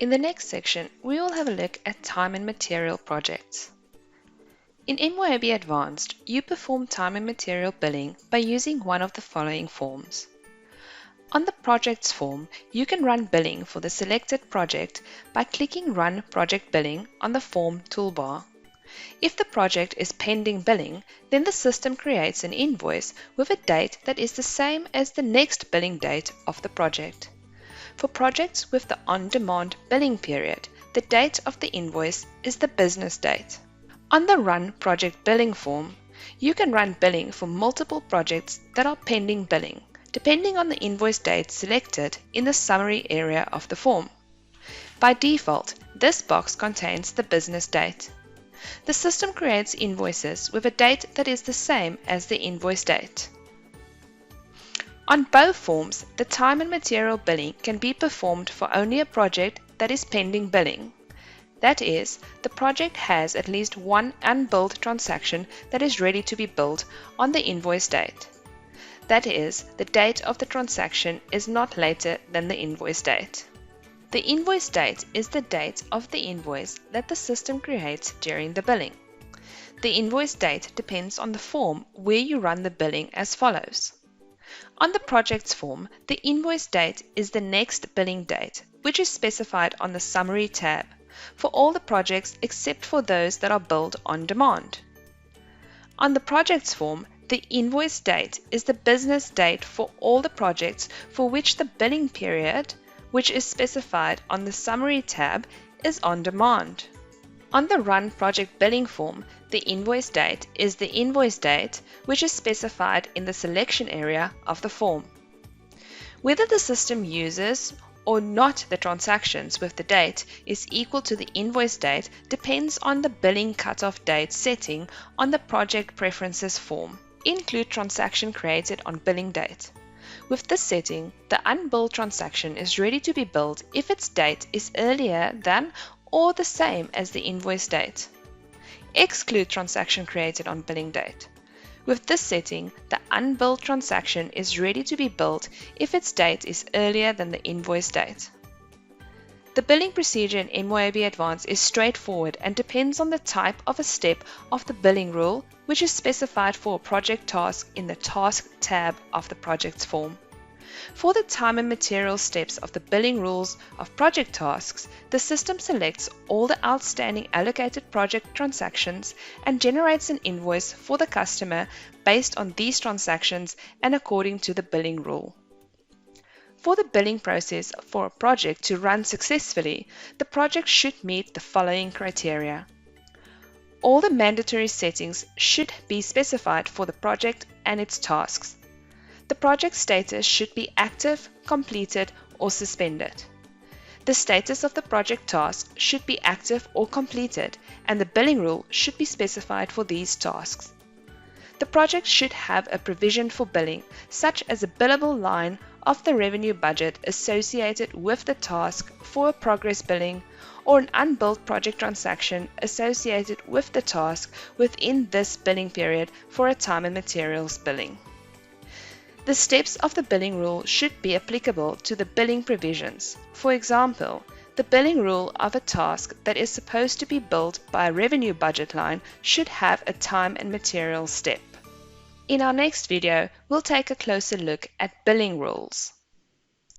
In the next section, we will have a look at time and material projects. In MYOB Advanced, you perform time and material billing by using one of the following forms. On the Projects form, you can run billing for the selected project by clicking Run Project Billing on the Form toolbar. If the project is pending billing, then the system creates an invoice with a date that is the same as the next billing date of the project. For projects with the on-demand billing period, the date of the invoice is the business date. On the Run Project Billing form, you can run billing for multiple projects that are pending billing, depending on the invoice date selected in the summary area of the form. By default, this box contains the business date. The system creates invoices with a date that is the same as the invoice date. On both forms, the time and material billing can be performed for only a project that is pending billing. That is, the project has at least one unbilled transaction that is ready to be billed on the invoice date. That is, the date of the transaction is not later than the invoice date. The invoice date is the date of the invoice that the system creates during the billing. The invoice date depends on the form where you run the billing as follows. On the Projects form, the invoice date is the next billing date, which is specified on the Summary tab, for all the projects except for those that are billed on demand. On the Projects form, the invoice date is the business date for all the projects for which the billing period, which is specified on the Summary tab, is on demand. On the Run Project Billing form, the invoice date is the invoice date, which is specified in the selection area of the form. Whether the system uses or not the transactions with the date is equal to the invoice date depends on the billing cutoff date setting on the Project Preferences form. Include transaction created on billing date. With this setting, the unbilled transaction is ready to be billed if its date is earlier than or the same as the invoice date. Exclude transaction created on billing date. With this setting, the unbilled transaction is ready to be billed if its date is earlier than the invoice date. The billing procedure in MYOB Advanced is straightforward and depends on the type of a step of the billing rule, which is specified for a project task in the Task tab of the Projects form. For the time and material steps of the billing rules of project tasks, the system selects all the outstanding allocated project transactions and generates an invoice for the customer based on these transactions and according to the billing rule. For the billing process for a project to run successfully, the project should meet the following criteria. All the mandatory settings should be specified for the project and its tasks. The project status should be active, completed, or suspended. The status of the project task should be active or completed, and the billing rule should be specified for these tasks. The project should have a provision for billing, such as a billable line of the revenue budget associated with the task for a progress billing, or an unbilled project transaction associated with the task within this billing period for a time and materials billing. The steps of the billing rule should be applicable to the billing provisions. For example, the billing rule of a task that is supposed to be billed by a revenue budget line should have a time and materials step. In our next video, we'll take a closer look at billing rules.